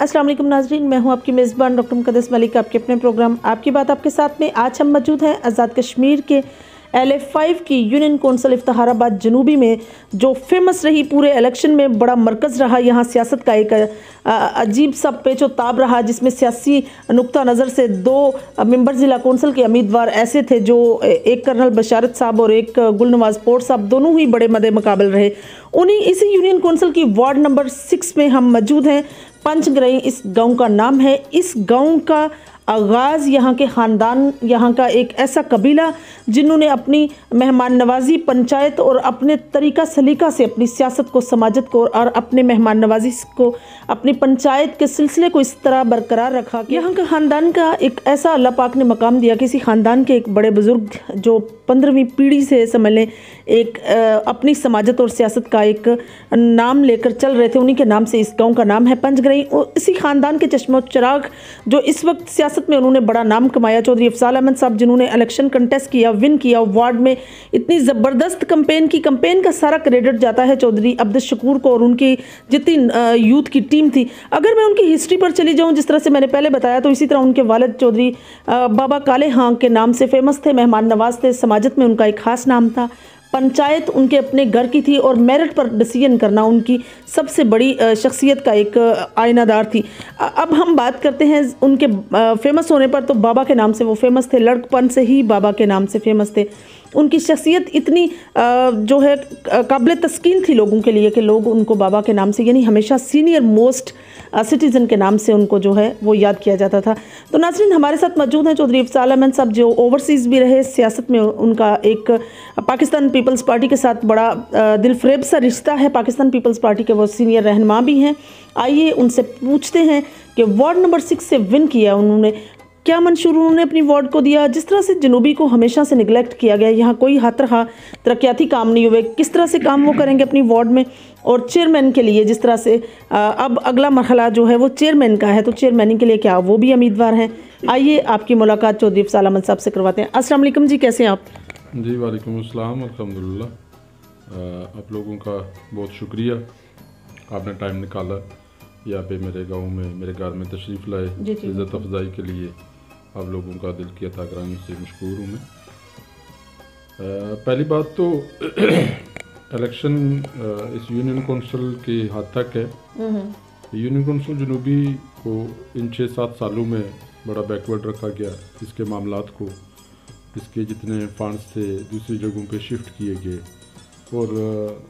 अस्सलाम वालेकुम नाजरीन, मैं हूं आपकी मेज़बान डॉक्टर मुक़द्दस मलिक। आपके अपने प्रोग्राम आपकी बात आपके साथ में आज हम मौजूद हैं आज़ाद कश्मीर के LA5 की यूनियन कौंसिल इफ्तिखाराबाद जनूबी में, जो फेमस रही पूरे इलेक्शन में, बड़ा मरकज़ रहा। यहाँ सियासत का एक अजीब सा पेचो ताब रहा, जिसमें सियासी नुक्ता नज़र से दो मेंबर ज़िला कौंसिल के उम्मीदवार ऐसे थे जो एक कर्नल बशारत साहब और एक गुलनवाज पोर साहब, दोनों ही बड़े मदे मुकाबल रहे। उन्हीं इसी यूनियन कौंसिल की वार्ड नंबर 6 में हम मौजूद हैं। पंचग्रई इस गांव का नाम है। इस गांव का आगाज़ यहाँ के ख़ानदान, यहाँ का एक ऐसा कबीला जिन्होंने अपनी मेहमान नवाजी, पंचायत और अपने तरीका सलीका से अपनी सियासत को, समाजत को और अपने मेहमान नवाजी को, अपनी पंचायत के सिलसिले को इस तरह बरकरार रखा कि यहाँ का ख़ानदान का एक ऐसा अल्लाह पाक ने मकाम दिया। किसी ख़ानदान के एक बड़े बुज़ुर्ग जो 15वीं पीढ़ी से समझ लें एक अपनी समाजत और सियासत का एक नाम लेकर चल रहे थे, उन्हीं के नाम से इस गाँव का नाम है पंचग्रई। और इसी ख़ानदान के चश्मो चिराग जो इस वक्त सियासत में उन्होंने बड़ा नाम कमाया, चौधरी अफजाल अहमद साहब, जिन्होंने इलेक्शन कंटेस्ट किया, विन किया, वार्ड में इतनी ज़बरदस्त कंपेन की। कंपेन का सारा क्रेडिट जाता है चौधरी अब्दुल शकूर को और उनकी जितनी यूथ की टीम थी। अगर मैं उनकी हिस्ट्री पर चली जाऊँ, जिस तरह से मैंने पहले बताया, तो इसी तरह उनके वालिद चौधरी बाबा काले हाँ के नाम से फेमस थे, मेहमान नवाज थे, समाजत में उनका एक ख़ास नाम था। पंचायत उनके अपने घर की थी और मेरिट पर डिसीजन करना उनकी सबसे बड़ी शख्सियत का एक आईनादार थी। अब हम बात करते हैं उनके फेमस होने पर, तो बाबा के नाम से वो फेमस थे, लड़कपन से ही बाबा के नाम से फेमस थे। उनकी शख्सियत इतनी जो है काबिल तस्कीन थी लोगों के लिए कि लोग उनको बाबा के नाम से, यानी हमेशा सीनियर मोस्ट सिटीज़न के नाम से उनको जो है वो याद किया जाता था। तो नाज़रीन, हमारे साथ मौजूद हैं चौधरी अफजाल अहमद साहब, जो ओवरसीज़ भी रहे, सियासत में उनका एक पाकिस्तान पीपल्स पार्टी के साथ बड़ा दिलफरेब सा रिश्ता है। पाकिस्तान पीपल्स पार्टी के वो सीनियर रहनुमा भी हैं। आइए उनसे पूछते हैं कि वार्ड नंबर 6 से विन किया उन्होंने, क्या मंशूर उन्होंने अपनी वार्ड को दिया। जिस तरह से जनूबी को हमेशा से निगलेक्ट किया गया, यहाँ कोई हाथ रहा तरक्याती काम नहीं हुए, किस तरह से काम वो करेंगे अपनी वार्ड में। और चेयरमैन के लिए जिस तरह से अब अगला मरहला जो है वो चेयरमैन का है, तो चेयरमैन के लिए क्या वो भी उम्मीदवार हैं। आइए आपकी मुलाकात चौधरी अफजाल अहमद साहब से करवाते हैं। अस्सलाम वालेकुम जी, कैसे हैं आप? जी वालेकुम अस्सलाम, अल्हम्दुलिल्लाह। आप लोगों का बहुत शुक्रिया, आपने टाइम निकाला यहाँ पे मेरे गांव में, मेरे घर में तशरीफ़ लाए। इज़्ज़त अफजाई के लिए आप लोगों का दिल की अता कराने से मशकूर हूँ मैं। पहली बात तो इलेक्शन इस यूनियन कौंसिल के हाथ तक है। यूनियन कौंसिल जनूबी को इन 6-7 सालों में बड़ा बैकवर्ड रखा गया। इसके मामलात को, इसके जितने फंड्स थे दूसरी जगहों पे शिफ्ट किए गए और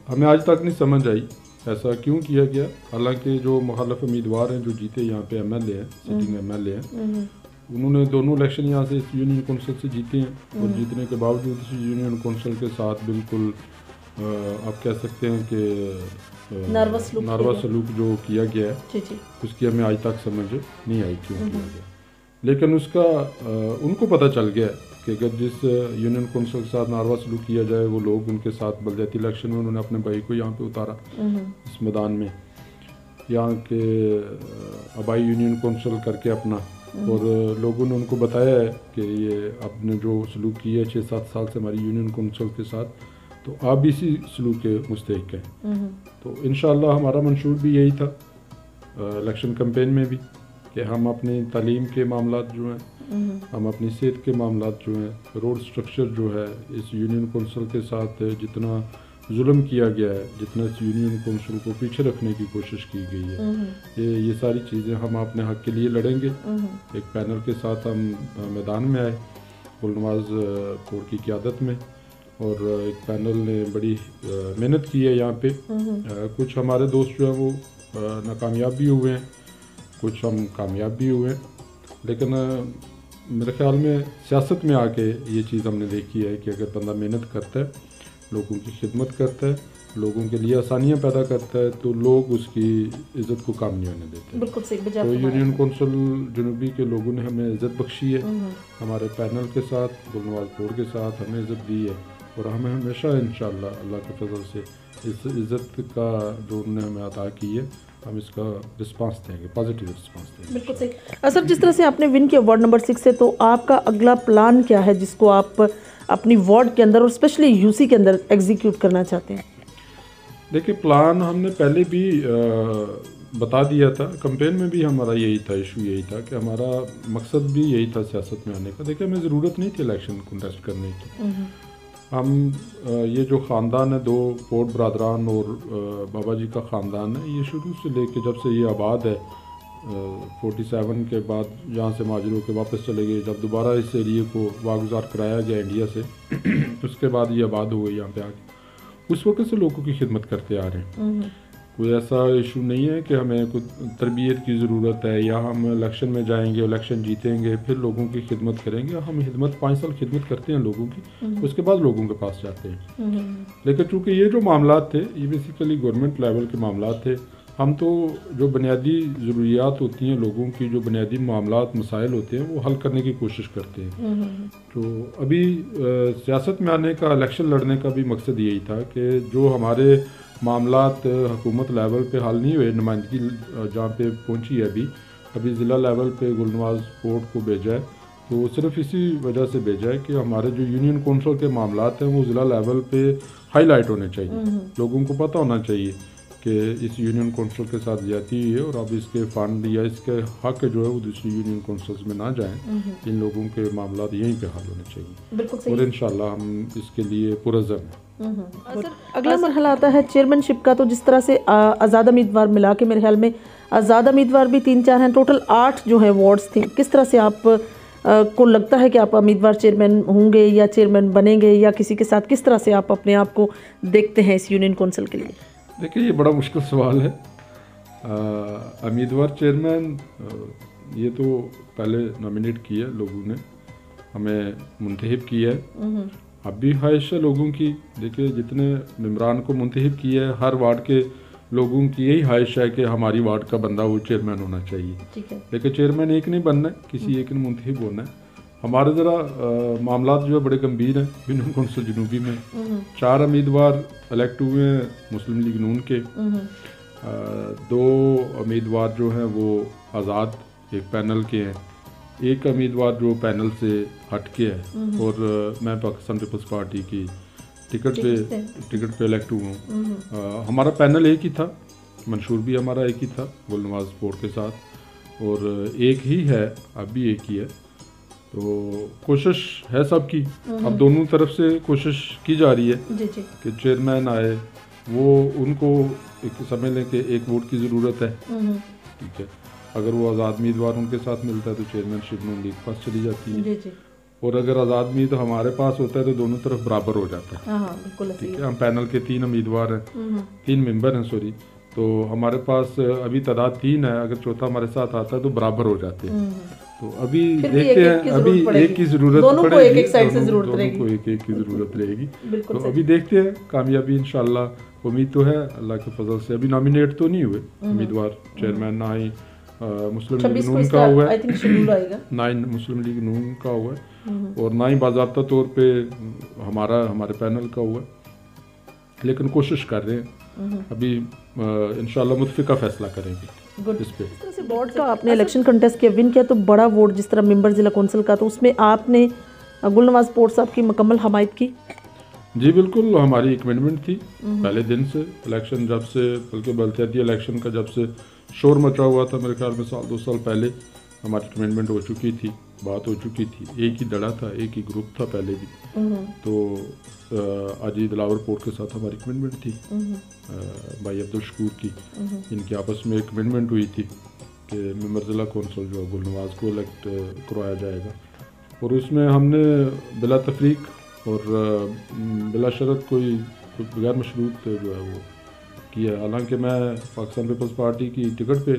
हमें आज तक नहीं समझ आई ऐसा क्यों किया गया। हालांकि जो मुखालिफ उम्मीदवार हैं जो जीते यहाँ पे MLA हैं, सिटिंग MLA हैं, उन्होंने दोनों इलेक्शन यहाँ से इस यूनियन कौंसिल से जीते हैं। और जीतने के बावजूद इस यूनियन कौंसिल के साथ बिल्कुल आप कह सकते हैं कि नर्वस सलूक जो किया गया है, उसकी हमें आज तक समझ नहीं आई क्यों किया गया। लेकिन उसका उनको पता चल गया कि अगर जिस यूनियन कौंसिल के साथ नारवा सलूक किया जाए, वो लोग उनके साथ बलदियाती इलेक्शन में उन्होंने अपने भाई को यहाँ पे उतारा इस मैदान में, यहाँ के आबाई यूनियन कौंसिल करके अपना। और लोगों ने उनको बताया है कि ये आपने जो सलूक किया है 6-7 साल से हमारी यूनियन कौंसिल के साथ, तो आप भी इसी सलूक के मुस्तहिक हैं। तो इंशाअल्लाह हमारा मंशूर भी यही था इलेक्शन कैंपेन में भी, कि हम अपनी तालीम के मामलात जो हैं, हम अपनी सेहत के मामलात जो हैं, रोड स्ट्रक्चर जो है, इस यूनियन कौंसिल के साथ जितना जुल्म किया गया है, जितना इस यूनियन कौंसिल को पीछे रखने की कोशिश की गई है, ये सारी चीज़ें हम अपने हक़ के लिए लड़ेंगे। एक पैनल के साथ हम मैदान में आए गुलनवाज पोर की क़यादत में, और एक पैनल ने बड़ी मेहनत की है यहाँ पे। कुछ हमारे दोस्त जो हैं वो नाकामयाब भी हुए हैं, कुछ हम कामयाब भी हुए हैं। लेकिन मेरे ख्याल में सियासत में आके ये चीज़ हमने देखी है कि अगर बंदा मेहनत करता है, लोगों की खिदमत करता है, लोगों के लिए आसानियाँ पैदा करता है, तो लोग उसकी इज़्ज़त को काम नहीं होने देते। बिल्कुल सही। तो यूनियन कौंसिल जनूबी के लोगों ने हमें इज़्ज़त बख्शी है, हमारे पैनल के साथ, गुलनवाज पोर के साथ हमें इज़्ज़त दी है। और हमें हमेशा इंशाअल्लाह अल्लाह के फजल से इस इज़्ज़त का जो उन्होंने हमें अता की है, हम इसका रिस्पांस देंगे, पॉजिटिव रिस्पांस देंगे। बिल्कुल सही। सर, जिस तरह से आपने विन किया वार्ड नंबर 6 से, तो आपका अगला प्लान क्या है जिसको आप अपनी वार्ड के अंदर और स्पेशली यूसी के अंदर एग्जीक्यूट करना चाहते हैं? देखिए, प्लान हमने पहले भी बता दिया था, कैंपेन में भी हमारा यही था, इशू यही था कि हमारा मकसद भी यही था सियासत में आने का। देखिए हमें ज़रूरत नहीं थी इलेक्शन कंटेस्ट करने की। हम ये जो ख़ानदान है, 2 पोर्ट बरदरान और बाबा जी का ख़ानदान है, ये शुरू से लेके जब से ये आबाद है 47 के बाद यहाँ से महाजर होकर वापस चले गए, जब दोबारा इस एरिए को वागुजार कराया गया इंडिया से उसके बाद ये आबाद हुए यहाँ पे आके, उस वक्त से लोगों की खिदमत करते आ रहे हैं। कोई ऐसा इशू नहीं है कि हमें कुछ तरबियत की ज़रूरत है या हम इलेक्शन में जाएंगे, इलेक्शन जीतेंगे फिर लोगों की खिदमत करेंगे। हम खिदमत 5 साल खिदमत करते हैं लोगों की, उसके बाद लोगों के पास जाते हैं। लेकिन चूँकि ये जो मामला थे ये बेसिकली गवर्नमेंट लेवल के मामला थे, हम तो जो बुनियादी ज़रूरियात होती हैं लोगों की, जो बुनियादी मामलात मसाइल होते हैं वो हल करने की कोशिश करते हैं। तो अभी सियासत में आने का, इलेक्शन लड़ने का भी मकसद यही था कि जो हमारे मामलात हुकूमत लेवल पे हल नहीं हुए, नुमाइंदगी जहाँ पे पहुँची है अभी ज़िला लेवल पे गुलनवाज पोर्ट को भेजा है, तो सिर्फ इसी वजह से भेजा है कि हमारे जो यूनियन कौंसिल के मामलात हैं वो ज़िला लेवल पे हाईलाइट होने चाहिए। लोगों को पता होना चाहिए कि इस यूनियन कौंसिल के साथ ज्यादती हुई है और अब इसके फंड या इसके हक जो है वो दूसरी यूनियन कौंसिल्स में ना जाएं। इन लोगों के मामला यहीं पे हल होने चाहिए और इंशाल्लाह हम इसके लिए पुरज़म हैं। अगला मरहला आता है चेयरमैनशिप का। तो जिस तरह से आज़ाद उम्मीदवार मिला के मेरे ख्याल में आज़ाद उम्मीदवार भी 3-4 हैं, टोटल 8 जो है वार्ड्स थी। किस तरह से आप को लगता है कि आप उम्मीदवार चेयरमैन होंगे या चेयरमैन बनेंगे, या किसी के साथ किस तरह से आप अपने आप को देखते हैं इस यूनियन कौंसिल के लिए? देखिए ये बड़ा मुश्किल सवाल है। उम्मीदवार चेयरमैन ये तो पहले नॉमिनेट किया लोगों ने, हमें मुंतखब किया है। अब भी ख्वाहिश है लोगों की, देखिए जितने मेम्बरान को मुंतखब किया है हर वार्ड के लोगों की यही ख्वाहिश है कि हमारी वार्ड का बंदा वो चेयरमैन होना चाहिए। लेकिन चेयरमैन एक नहीं बनना है, किसी एक ने मुंतखब होना है। हमारे ज़रा मामला जो है बड़े गंभीर हैं। यूनियन कौंसिल जनूबी में 4 उम्मीदवार इलेक्ट हुए हैं मुस्लिम लीग नून के, 2 उम्मीदवार जो हैं वो आज़ाद एक पैनल के हैं, एक उम्मीदवार जो पैनल से हट के है और मैं पाकिस्तान पीपल्स पार्टी की टिकट पे इलेक्ट हुआ हूँ। हमारा पैनल एक ही था, मंशूर भी हमारा एक ही था गुलनवाज पोर्ट के साथ, और एक ही है अब भी एक ही है। तो कोशिश है सबकी, अब दोनों तरफ से कोशिश की जा रही है कि चेयरमैन आए, वो उनको एक समझ लें कि एक वोट की ज़रूरत है, ठीक है। अगर वो आज़ाद उम्मीदवार उनके साथ मिलता है तो चेयरमैनशिप नून लीग पास चली जाती है, और अगर आज़ाद उम्मीदवार तो हमारे पास होता है तो दोनों तरफ बराबर हो जाता है, ठीक है। हम पैनल के 3 उम्मीदवार हैं, 3 मेंबर हैं सॉरी, तो हमारे पास अभी तादाद 3 है, अगर चौथा हमारे साथ आता है तो बराबर हो जाते हैं। तो अभी देखते हैं, अभी एक की ज़रूरत पड़ेगी, दोनों को एक की ज़रूरत रहेगी। तो अभी देखते हैं, कामयाबी इंशाल्लाह उम्मीद तो है अल्लाह के फजल से। अभी नॉमिनेट तो नहीं हुए उम्मीदवार चेयरमैन, ना ही मुस्लिम लीग नून का हुआ है, ना ही मुस्लिम लीग नून का हुआ है, और ना ही बाज़ाब्ता तौर पे हमारे पैनल का हुआ है। लेकिन कोशिश कर रहे हैं, अभी इंशाल्लाह मुतफ़िका फैसला करेंगे इस पे। इस तरह से बोर्ड का आपने इलेक्शन कंटेस्ट किया, विन किया, तो बड़ा वोट जिस तरह मेंबर जिला कौंसिल का, तो उसमें आपने गुलनवाज पोर्ट साहब की मुकम्मल हमायत की? जी बिल्कुल, हमारी कमिटमेंट थी पहले दिन से, इलेक्शन जब से, बल्कि बल्दियाती इलेक्शन का जब से शोर मचा हुआ था, मेरे ख्याल में 1-2 साल पहले हमारी कमिटमेंट हो चुकी थी, बात हो चुकी थी। एक ही दड़ा था, एक ही ग्रुप था पहले भी, तो अजी दिलावर पोर्ट के साथ हमारी कमिटमेंट थी, भाई अब्दुल शकूर की, इनकी आपस में एक कमिटमेंट हुई थी कि मेंबर ज़िला कौंसिल जो गुलनवाज को इलेक्ट करवाया जाएगा, और उसमें हमने बिला तफरीक और बिला शरत कोई बगैर मशरूत जो है वो किया। हालांकि मैं पाकिस्तान पीपल्स पार्टी की टिकट पे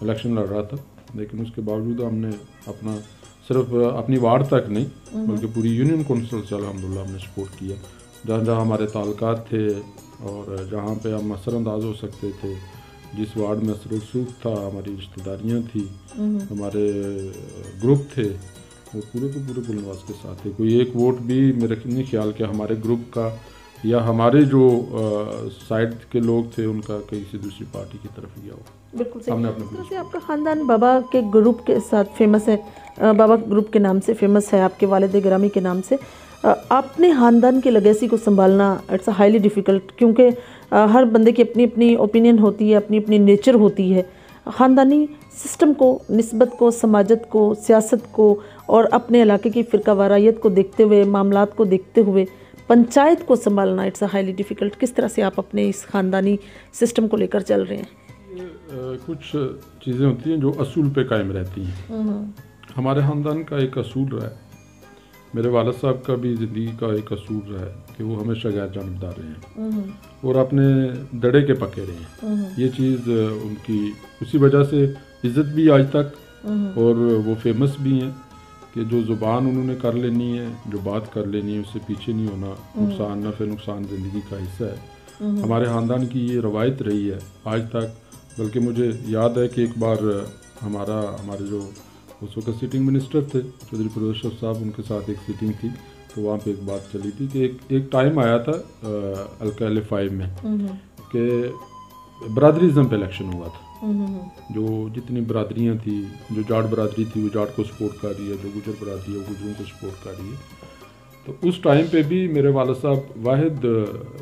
इलेक्शन लड़ रहा था, लेकिन उसके बावजूद हमने अपना सिर्फ अपनी वार्ड तक नहीं बल्कि पूरी यूनियन कौंसिल से अल्हम्दुलिल्लाह हमने सपोर्ट किया। जहाँ जहाँ हमारे ताल्लुकात थे और जहाँ पे हम असरअंदाज हो सकते थे, जिस वार्ड में असर रसूख था, हमारी रिश्तेदारियाँ थी, हमारे ग्रुप थे, वो पूरे के पूरे गुलनवाज के साथ थे। कोई एक वोट भी मेरे नहीं ख्याल कि हमारे ग्रुप का या हमारे जो साइड के लोग थे उनका किसी दूसरी पार्टी की तरफ गया हो। बिल्कुल सही। हमने अपने इस तरह से आपका ख़ानदान बाबा के ग्रुप के साथ फेमस है, बाबा ग्रुप के नाम से फेमस है, आपके वालिद गिरामी के नाम से। अपने ख़ानदान के लेगेसी को संभालना इट्स अ हाईली डिफ़िकल्ट, क्योंकि हर बंदे की अपनी अपनी ओपिनियन होती है, अपनी अपनी नेचर होती है। ख़ानदानी सिस्टम को, निस्बत को, समाजत को, सियासत को और अपने इलाके की फ़िरकावारायत को देखते हुए, मामलात को देखते हुए पंचायत को संभालना इट्स अ हाईली डिफ़िकल्ट। किस तरह से आप अपने इस ख़ानदानी सिस्टम को लेकर चल रहे हैं? कुछ चीज़ें होती हैं जो असूल पे कायम रहती हैं। हमारे ख़ानदान का एक असूल रहा है, मेरे वालिद साहब का भी ज़िंदगी का एक असूल रहा है कि वो हमेशा गैर जानबदार रहे हैं और अपने दड़े के पके रहे हैं। ये चीज़ उनकी उसी वजह से इज़्ज़त भी आज तक, और वो फेमस भी हैं कि जो ज़ुबान उन्होंने कर लेनी है, जो बात कर लेनी है, उससे पीछे नहीं होना। नुकसान नफ़े नुकसान ज़िंदगी का हिस्सा है। हमारे ख़ानदान की ये रवायत रही है आज तक। बल्कि मुझे याद है कि एक बार हमारे जो उस वक्त सिटिंग मिनिस्टर थे चौधरी परवेज़ अशरफ साहब, उनके साथ एक सीटिंग थी, तो वहाँ पे एक बात चली थी कि एक टाइम आया था हल्का LF5 में कि बरादरीज़म पे इलेक्शन हुआ था। जो जितनी बरादरियाँ थी, जो जाट बरादरी थी वो जाट को सपोर्ट कर रही है, जो गुजर बरादरी है वो गुजरों को सपोर्ट कर रही है। तो उस टाइम पे भी मेरे वालिद साहब वाहिद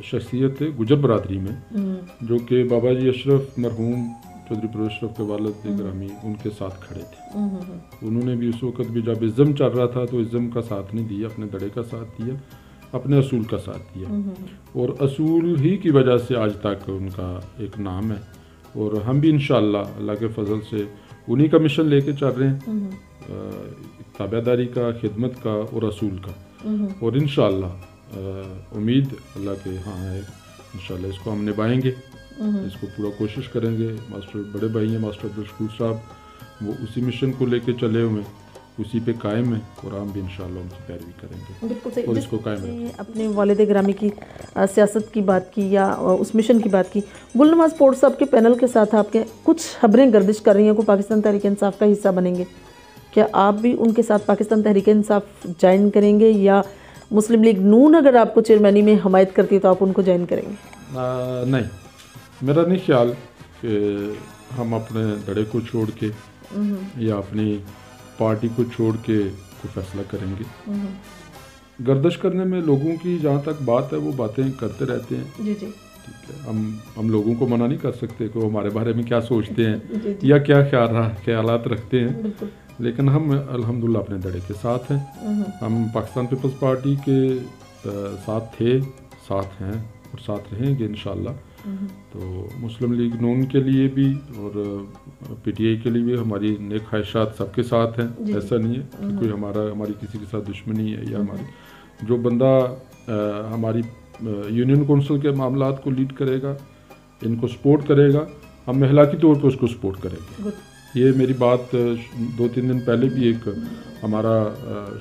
शख्सियत थे गुजर बरादरी में, जो कि बाबा जी अशरफ मरहूम चौधरी परवेज़ अशरफ के वालिद गिरामी उनके साथ खड़े थे। उन्होंने भी उस वक़्त भी जब इज़्ज़म चल रहा था तो इज़्ज़म का साथ नहीं दिया, अपने दड़े का साथ दिया, अपने असूल का साथ दिया। और असूल ही की वजह से आज तक उनका एक नाम है। और हम भी इंशाअल्लाह अल्लाह के फजल से उन्हीं का मिशन लेके चल रहे हैं, ताबेदारी का, खिदमत का और असूल का। और इंशाअल्लाह उम्मीद अल्लाह के हाँ है, इंशाअल्लाह इसको हम निभाएंगे, इसको पूरा कोशिश करेंगे। मास्टर बड़े भाई हैं मास्टर अब्दुल शकूर साहब, वो उसी मिशन को लेके चले हुए हैं, उसी पे कायम है, और हम भी इंशाअल्लाह उनकी पैरवी करेंगे। बिल्कुल सही। और इसको कायम रखेंगे। अपने वालिद गिरामी की सियासत की बात की या उस मिशन की बात की, गुलनवाज पोर्ट साहब के पैनल के साथ आपके कुछ खबरें गर्दिश कर रही हैं को पाकिस्तान तहरीक इंसाफ का हिस्सा बनेंगे। क्या आप भी उनके साथ पाकिस्तान तहरीक इंसाफ ज्वाइन करेंगे, या मुस्लिम लीग नून अगर आपको चेयरमैनी में हमायत करती है तो आप उनको ज्वाइन करेंगे? नहीं, मेरा नहीं ख्याल कि हम अपने दड़े को छोड़ के या अपनी पार्टी को छोड़ के कोई फैसला करेंगे। गर्दिश करने में लोगों की जहाँ तक बात है वो बातें करते रहते हैं। जी। ठीक है, हम लोगों को मना नहीं कर सकते कि वो हमारे बारे में क्या सोचते हैं या क्या ख्यालात रखते हैं। लेकिन हम अल्हम्दुलिल्लाह अपने दड़े के साथ हैं। हम पाकिस्तान पीपल्स पार्टी के साथ थे, साथ हैं और साथ रहेंगे इंशाअल्लाह। तो मुस्लिम लीग नून के लिए भी और PTI के लिए भी हमारी नेक ख्वाहिशात सबके साथ हैं। ऐसा नहीं है कि कोई हमारी किसी के साथ दुश्मनी है, या हमारी जो बंदा हमारी यूनियन कौंसिल के मामलात को लीड करेगा, इनको सपोर्ट करेगा, हम महलाकी तौर पर उसको सपोर्ट करेंगे। ये मेरी बात 2-3 दिन पहले भी एक हमारा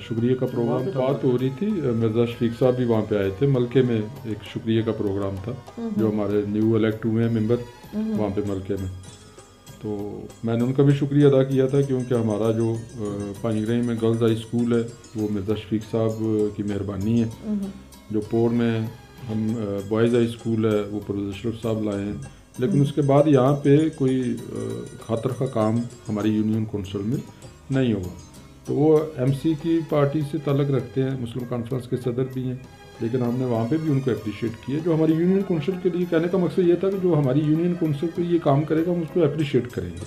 शुक्रिया का प्रोग्राम बात हो रही थी, मिर्ज़ा शफीक साहब भी वहाँ पे आए थे। मलके में एक शुक्रिया का प्रोग्राम था, जो हमारे न्यू इलेक्ट हुए हैं मेंबर वहाँ पे मलके में, तो मैंने उनका भी शुक्रिया अदा किया था, क्योंकि हमारा जो पानीग्राही में गर्ल्स हाई स्कूल है वो मिर्ज़ा शफीक साहब की मेहरबानी है। जो पोर में हम बॉयज़ हाई स्कूल है वो परवेज़ अशरफ साहब लाए हैं। लेकिन उसके बाद यहाँ पे कोई खातर का काम हमारी यूनियन कौंसिल में नहीं हुआ। तो वो MC की पार्टी से ताल्लुक़ रखते हैं, मुस्लिम कॉन्फ्रेंस के सदर भी हैं, लेकिन हमने वहाँ पे भी उनको अप्रिशिएट किया। जो हमारी यूनियन कौंसिल के लिए कहने का मकसद ये था कि जो हमारी यूनियन कौंसिल पे ये काम करेगा हम उसको अप्रिशिएट करेंगे,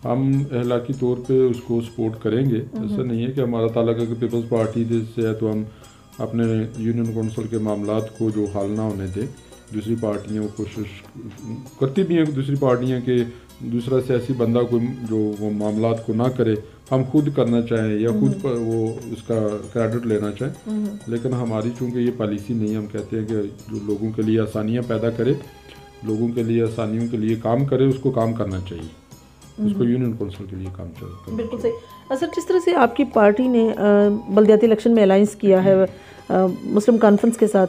हम अहलाकी तौर पे उसको सपोर्ट करेंगे। ऐसा नहीं है कि हमारा ताल्लुक़ है पीपल्स पार्टी से है तो हम अपने यूनियन कौंसिल के मामलात को जो हाल ना होने दें। दूसरी पार्टियाँ कोशिश करती भी हैं, दूसरी पार्टियाँ के दूसरा सियासी बंदा को जो वो मामलात को ना करे, हम खुद करना चाहें या खुद वो उसका क्रेडिट लेना चाहें। लेकिन हमारी चूँकि ये पॉलिसी नहीं है, हम कहते हैं कि जो लोगों के लिए आसानियाँ पैदा करे, लोगों के लिए आसानियों के लिए काम करे, उसको काम करना चाहिए, उसको यूनियन कौंसिल के लिए काम चाहिए। बिल्कुल सही। सर, जिस तरह से आपकी पार्टी ने बल्दियाती इलेक्शन में अलायंस किया है मुस्लिम कॉन्फ्रेंस के साथ,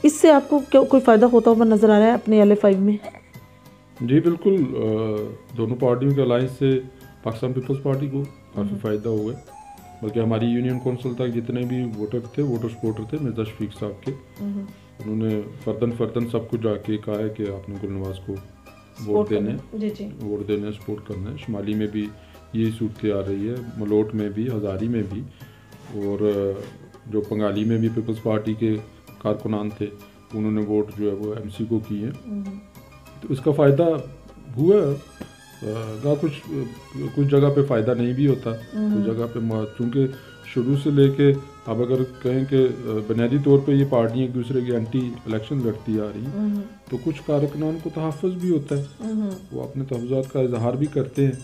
इससे आपको क्या कोई फ़ायदा होता हुआ नज़र आ रहा है अपने LF5 में? जी बिल्कुल, दोनों पार्टियों के अलायंस से पाकिस्तान पीपल्स पार्टी को काफ़ी फ़ायदा हुआ है। बल्कि हमारी यूनियन कौंसिल तक जितने भी वोटर सपोर्टर थे मिर्ज़ा शफीक साहब के, उन्होंने फर्दन सबको जाके कहा है कि आपने गुलनवाज को वोट देने, वोट देने, सपोर्ट करना है। शुमाली में भी यही सूरत आ रही है, मलोट में भी, हज़ारी में भी, और जो पंगाली में भी पीपल्स पार्टी के कारकुनान थे उन्होंने वोट जो है वो MC को किए। तो इसका फ़ायदा हुआ कुछ जगह पे फ़ायदा नहीं भी होता, कुछ जगह पे, चूँकि शुरू से लेके अब अगर कहें कि बुनियादी तौर पे ये पार्टियाँ एक दूसरे की एंटी इलेक्शन लड़ती आ रही, तो कुछ कारकुनान को तहफ़्फ़ुज़ भी होता है, वो अपने तहफ़्फ़ुज़ात का इजहार भी करते हैं,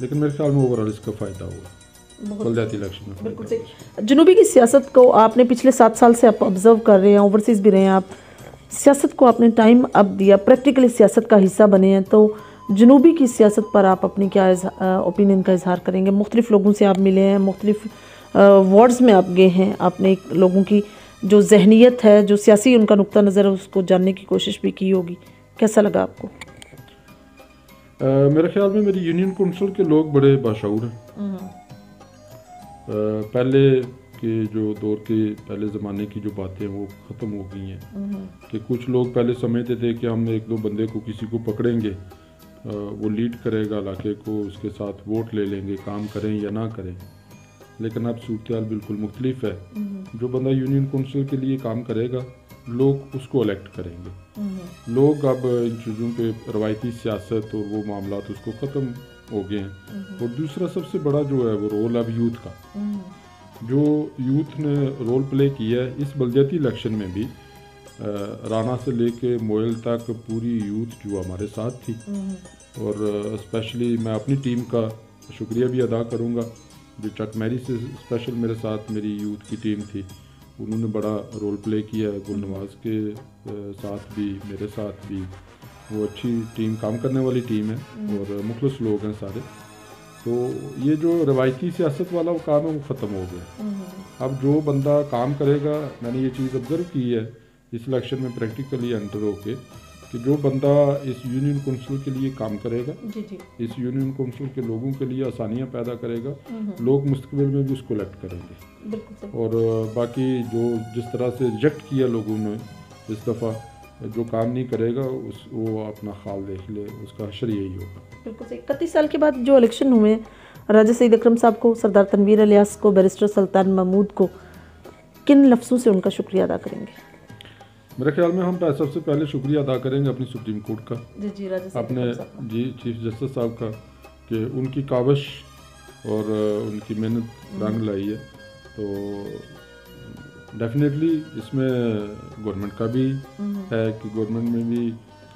लेकिन मेरे ख्याल में ओवरऑल इसका फ़ायदा हुआ बलदियाती इलेक्शन में। बिल्कुल सही। जुनूबी की सियासत को आपने पिछले 7 साल से आप ऑब्जर्व कर रहे हैं, ओवरसीज़ भी रहे हैं आप, सियासत को आपने टाइम अब दिया, प्रैक्टिकली सियासत का हिस्सा बने हैं, तो जुनूबी की सियासत पर आप अपनी क्या ओपिनियन का इजहार करेंगे? मुख्तलिफ लोगों से आप मिले हैं, मुख्तलिफ वार्ड्स में आप गए हैं, आपने लोगों की जो जहनीत है, जो सियासी उनका नुक्ता नज़र है, उसको जानने की कोशिश भी की होगी, कैसा लगा आपको? मेरे ख्याल में मेरी यूनियन कौंसिल के लोग बड़े बाशऊर हैं। पहले के जो दौर के पहले ज़माने की जो बातें वो ख़त्म हो गई हैं कि कुछ लोग पहले समझते थे कि हम 1-2 बंदे को किसी को पकड़ेंगे, वो लीड करेगा इलाके को, उसके साथ वोट ले लेंगे, काम करें या ना करें। लेकिन अब सूरत हाल बिल्कुल मुख्तलिफ है। जो बंदा यूनियन कौंसिल के लिए काम करेगा लोग उसको इलेक्ट करेंगे। लोग अब इन चीज़ों पे रवायती सियासत और वो मामला उसको ख़त्म हो गए हैं। और दूसरा सबसे बड़ा जो है वो रोल अब यूथ का, जो यूथ ने रोल प्ले किया है इस बलदियाती इलेक्शन में भी, राना से लेके मोयल तक पूरी यूथ जो हमारे साथ थी। और स्पेशली मैं अपनी टीम का शुक्रिया भी अदा करूँगा, जो चक मैरी से स्पेशल मेरे साथ मेरी यूथ की टीम थी, उन्होंने बड़ा रोल प्ले किया है। गुलनवाज के साथ भी, मेरे साथ भी, वो अच्छी टीम, काम करने वाली टीम है और मुखलिस लोग हैं सारे। तो ये जो रवायती सियासत वाला वो काम है वो ख़त्म हो गया। अब जो बंदा काम करेगा, मैंने ये चीज़ ऑब्ज़र्व की है इस इलेक्शन में प्रैक्टिकली एंटर होके, कि जो बंदा इस यूनियन कौंसिल के लिए काम करेगा, इस यूनियन कौंसिल के लोगों के लिए आसानियाँ पैदा करेगा, लोग मुस्तकबिल में भी उसको इलेक्ट करेंगे। और बाकी जो जिस तरह से रिजेक्ट किया लोगों ने इस दफ़ा, जो काम नहीं करेगा वो अपना ख्याल देख ले, उसका हशर यही होगा। बिल्कुल सही। 31 साल के बाद जो इलेक्शन हुए, राजा सईद अकरम साहब को, सरदार तनवीर इलियास को, बैरिस्टर सुल्तान महमूद को, किन लफ्ज़ों से उनका शुक्रिया अदा करेंगे? मेरे ख्याल में हम सबसे पहले शुक्रिया अदा करेंगे अपनी सुप्रीम कोर्ट का, अपने चीफ जस्टिस साहब का, कि उनकी काविश और उनकी मेहनत रंग लाई है। तो डेफिनेटली इसमें गवर्नमेंट का भी है कि गवर्नमेंट में भी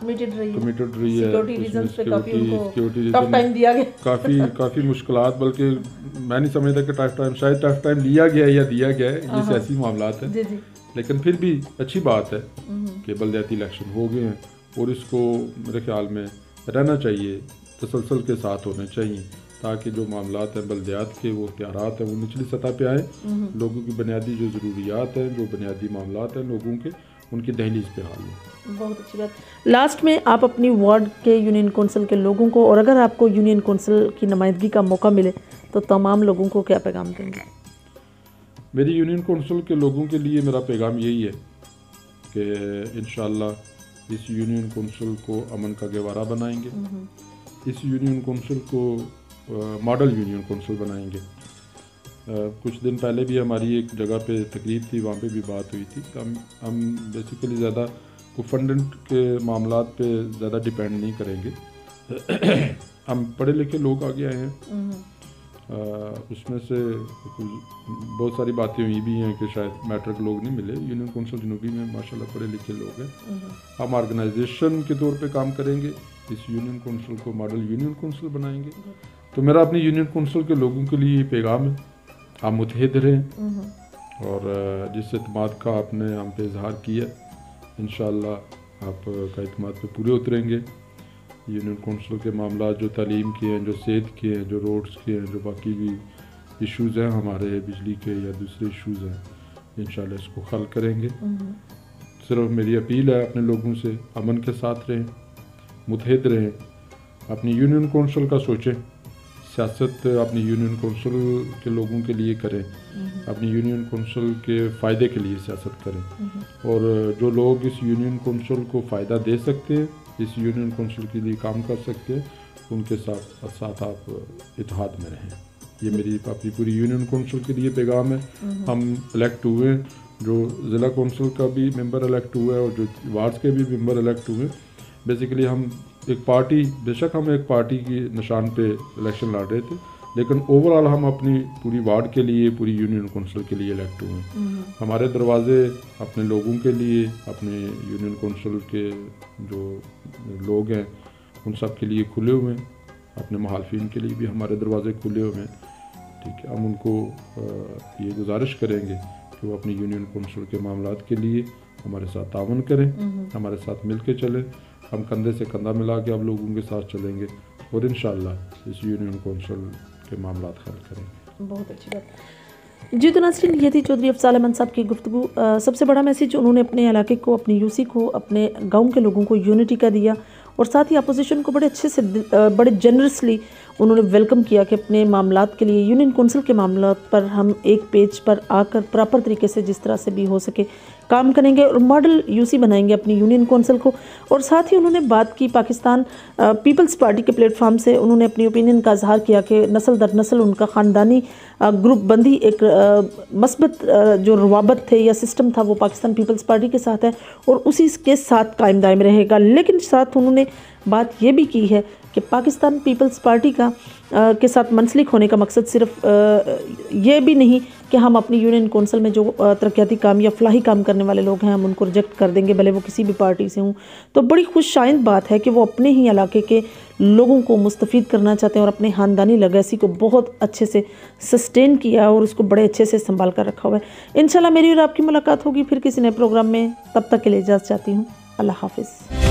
कमिटेड रही है। काफ़ी मुश्किलात, बल्कि मैं नहीं समझता कि टफ टाइम लिया गया है या दिया गया है, ये सियासी मामलात हैं। लेकिन फिर भी अच्छी बात है कि बलदियाती इलेक्शन हो गए हैं और इसको मेरे ख्याल में रहना चाहिए, तसलसल के साथ होने चाहिए, ताकि जो मामलात हैं बलदियात के, वो इख्तियारात हैं, वो निचली सतह पे आए, लोगों की बुनियादी जो ज़रूरियात हैं, जो बुनियादी मामलात हैं लोगों के, उनकी दहलीज पे हाल हो। बहुत अच्छी बात। लास्ट में आप अपनी वार्ड के यूनियन कौंसिल के लोगों को, और अगर आपको यूनियन कौंसिल की नुमाइंदगी का मौका मिले, तो तमाम लोगों को क्या पैगाम देंगे? मेरी यूनियन कौंसिल के लोगों के लिए मेरा पैगाम यही है कि इंशाअल्लाह इस यूनियन कौंसिल को अमन का गहवारा बनाएंगे, इस यूनियन कौंसिल को मॉडल यूनियन कौंसिल बनाएंगे। कुछ दिन पहले भी हमारी एक जगह पे तकरीब थी, वहाँ पे भी बात हुई थी कि हम बेसिकली ज़्यादा फंडेंट के मामलात पे ज़्यादा डिपेंड नहीं करेंगे। हम पढ़े लिखे लोग आगे आए हैं, उसमें से बहुत सारी बातें हुई भी हैं कि शायद मैट्रिक लोग नहीं मिले। यूनियन कौंसिल जनूबी में माशाल्लाह पढ़े लिखे लोग हैं। हम ऑर्गेनाइजेशन के तौर पे काम करेंगे, इस यूनियन कौंसिल को मॉडल यूनियन कौंसिल बनाएंगे। तो मेरा अपनी यूनियन कौंसिल के लोगों के लिए ये पैगाम है, आप मुतहद रहें और जिस एतमाद का आपने हम पे इजहार किया, इंशाअल्लाह आपका एतमाद पे पूरे उतरेंगे। यूनियन कौंसिल के मामला जो तालीम के हैं, जो सेहत के हैं, जो रोड्स के हैं, जो बाकी भी इश्यूज़ हैं हमारे, बिजली के या दूसरे इश्यूज़ हैं, इंशाल्लाह इसको हल करेंगे। सिर्फ मेरी अपील है अपने लोगों से, अमन के साथ रहें, मुतहद रहें, अपनी यूनियन कौंसिल का सोचें, सियासत अपनी यूनियन कौंसिल के लोगों के लिए करें, अपनी यूनियन कौंसिल के फ़ायदे के लिए सियासत करें। और जो लोग इस यूनियन कौंसिल को फ़ायदा दे सकते हैं, इस यूनियन कौंसिल के लिए काम कर सकते हैं, उनके साथ आप इत्तेहाद में रहें। ये मेरी अपनी पूरी यूनियन कौंसिल के लिए पैगाम है। हम इलेक्ट हुए हैं, जो ज़िला कौंसिल का भी मेंबर इलेक्ट हुआ है और जो वार्ड्स के भी मेंबर इलेक्ट हुए। बेसिकली हम एक पार्टी, बेशक हम एक पार्टी की निशान पे इलेक्शन लड़ रहे थे, लेकिन ओवरऑल हम अपनी पूरी वार्ड के लिए, पूरी यूनियन कौंसिल के लिए इलेक्ट हुए। हमारे दरवाजे अपने लोगों के लिए, अपने यूनियन कौंसिल के जो लोग हैं उन सब के लिए खुले हुए हैं। अपने मुखालफिन के लिए भी हमारे दरवाजे खुले हुए हैं। ठीक है, हम उनको ये गुजारिश करेंगे कि वो अपनी यूनियन कौंसिल के मामलात के लिए हमारे साथ ताउन करें, हमारे साथ मिल के चलें। हम कंधे से कंधा मिला के अब लोगों के साथ चलेंगे और इंशाअल्लाह इस यूनियन कौंसिल के मामलात हल करेंगे। बहुत अच्छी बात जी। तो नाज़रीन, ये थी चौधरी अफजाल अहमद साहब की गुफ्तगू। सबसे बड़ा मैसेज उन्होंने अपने इलाके को, अपनी यूसी को, अपने गाँव के लोगों को यूनिटी का दिया और साथ ही अपोजिशन को बड़े अच्छे से, बड़े जनरसली उन्होंने वेलकम किया कि अपने मामलात के लिए यूनियन कौंसिल के मामलात पर हम एक पेज पर आकर प्रॉपर तरीके से जिस तरह से भी हो सके काम करेंगे और मॉडल यूसी बनाएंगे अपनी यूनियन कौंसिल को। और साथ ही उन्होंने बात की पाकिस्तान पीपल्स पार्टी के प्लेटफॉर्म से, उन्होंने अपनी ओपिनियन का इजहार किया कि नस्ल दर नस्ल उनका ख़ानदानी ग्रुप बंदी एक मस्बत जो रवाबत थे या सिस्टम था वो पाकिस्तान पीपल्स पार्टी के साथ है और उसी के साथ कायम दायम रहेगा। लेकिन साथ उन्होंने बात ये भी की है कि पाकिस्तान पीपल्स पार्टी का के साथ मंसलिक होने का मकसद सिर्फ ये भी नहीं कि हम अपनी यूनियन कौंसिल में जो तरक्याती काम या फलाही काम करने वाले लोग हैं हम उनको रिजेक्ट कर देंगे, भले वो किसी भी पार्टी से हों। तो बड़ी खुशाइंद बात है कि वो अपने ही इलाके के लोगों को मुस्तफ़ीद करना चाहते हैं और अपने ख़ानदानी लेगेसी को बहुत अच्छे से सस्टेन किया और उसको बड़े अच्छे से संभाल कर रखा हुआ है। इंशाल्लाह मेरी और आपकी मुलाकात होगी फिर किसी नए प्रोग्राम में। तब तक के लिए इजाज़त चाहती हूँ। अल्लाह हाफिज़।